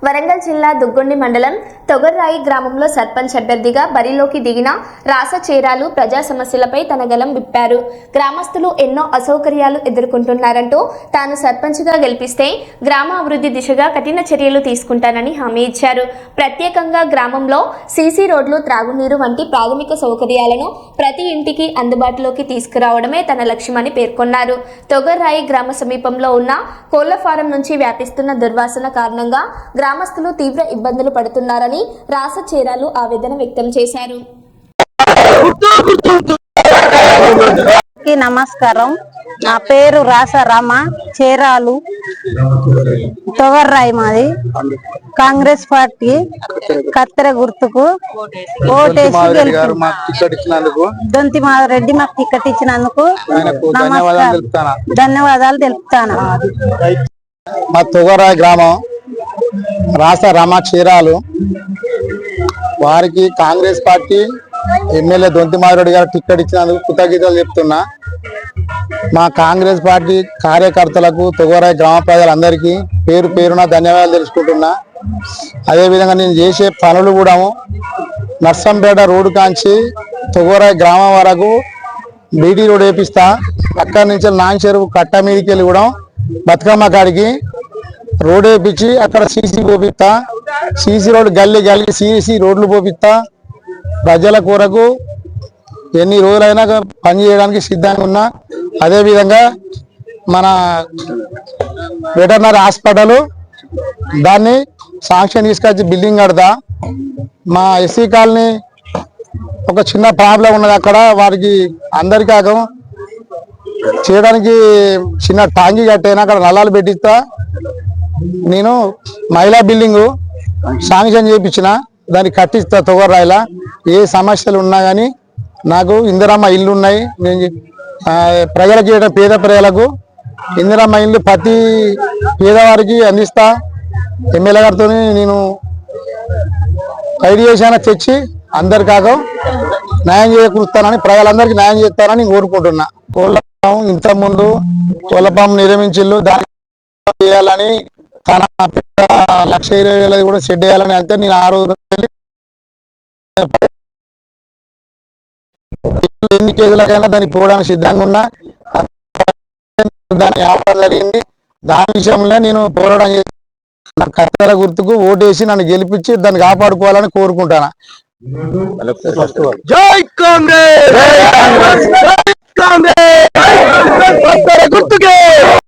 వరంగల్ జిల్లా దుగ్గొండి మండలం తొగర్రాయి గ్రామంలో సర్పంచ్ అభ్యర్థిగా బరిలోకి దిగిన రాస చేరాలు ప్రజా సమస్యలపై తన గలం విప్పారు. గ్రామస్తులు ఎన్నో అసౌకర్యాలు ఎదుర్కొంటున్నారంటూ తాను సర్పంచ్గా గెలిపిస్తే గ్రామ అభివృద్ధి దిశగా కఠిన చర్యలు తీసుకుంటానని హామీ ఇచ్చారు. ప్రత్యేకంగా గ్రామంలో సీసీ రోడ్లు, త్రాగునీరు వంటి ప్రాథమిక సౌకర్యాలను ప్రతి ఇంటికి అందుబాటులోకి తీసుకురావడమే తన లక్ష్యమని పేర్కొన్నారు. తొగర్రాయి గ్రామ సమీపంలో ఉన్న కోళ్ల ఫారం నుంచి వ్యాపిస్తున్న దుర్వాసన కారణంగా గ్రామస్తులు తీవ్ర ఇబ్బందులు పడుతున్నారని రాస చేరాలు ఆవేదన వ్యక్తం చేశారు. నమస్కారం, నా పేరు రాస రామ చేరాలు, తొగర్రాయి మాది. కాంగ్రెస్ పార్టీ కత్తెర గుర్తుకు ఓటేసి దొంతి మాధవరెడ్డి మాకు టికెట్ ఇచ్చినందుకు ధన్యవాదాలు తెలుపుతాను. మా తొగర్రాయి గ్రామం రాస రామ చీరాలు వారికి కాంగ్రెస్ పార్టీ ఎమ్మెల్యే దొంతి మాధవరెడ్డి గారు టికెట్ ఇచ్చినందుకు కృతజ్ఞతలు చెప్తున్నా. మా కాంగ్రెస్ పార్టీ కార్యకర్తలకు, తొగర్రాయి గ్రామ ప్రజలందరికీ పేరు పేరున ధన్యవాదాలు తెలుసుకుంటున్నా. అదేవిధంగా నేను చేసే పనులు కూడా నర్సంపేట రోడ్డు కాంచి తొగర్రాయి గ్రామం వరకు బీటీ రోడ్ వేపిస్తా. అక్కడి నుంచి నాన్ చెరువు కట్ట మీదకి వెళ్ళి కూడా బతుకమ్మ కాడికి రోడ్ వేపించి అక్కడ సీసీ పోపిస్తా. సీసీ రోడ్ గల్లీ గల్లీ సీసీ రోడ్లు పోపిస్తా. ప్రజల కొరకు ఎన్ని రోజులైనా పని చేయడానికి సిద్ధంగా ఉన్నా. అదేవిధంగా మన వెటర్నరీ హాస్పిటల్ దాన్ని శాంక్షన్ తీసుకొచ్చి బిల్డింగ్ కడతా. మా ఎస్సీ కాలనీ ఒక చిన్న ప్రాబ్లం ఉన్నది, అక్కడ వారికి అందరికీ చేయడానికి చిన్న టాంగి కట్టైనా అక్కడ నల్లాలు పెట్టిస్తా. నేను మహిళా బిల్డింగ్ శాంక్షన్ చేయించిన దాన్ని కట్టిస్తా. తొగర్రాయిలా ఏ సమస్యలు ఉన్నా కానీ నాకు ఇందిరమ్మ ఇల్లు ఉన్నాయి. నేను ప్రజలకు చేయడం, పేద ప్రజలకు ఇందిరమ్మ ఇల్లు ప్రతి పేదవారికి అందిస్తా. ఎమ్మెల్యే గారితో నేను ఐడియా తెచ్చి అందరికీ న్యాయం చేకూరుస్తానని, ప్రజలందరికీ న్యాయం చేస్తానని కోరుకుంటున్నా. కోళ్ళపాము ఇంతకుముందు కోళ్ళపాము నిర్మించిల్లు, దాన్ని చేయాలని తన 1,20,000 కూడా సెట్ చేయాలని అంటే నేను ఆ రోజు ఎన్ని కేజీలకైనా దాన్ని పోవడానికి సిద్ధంగా ఉన్నా. దాన్ని ఆపడం జరిగింది. దాని విషయంలో నేను పోరాటం చేసి నా కత్తెర గుర్తుకు ఓటేసి నన్ను గెలిపించి దాన్ని కాపాడుకోవాలని కోరుకుంటాను. జై కాంగ్రెస్!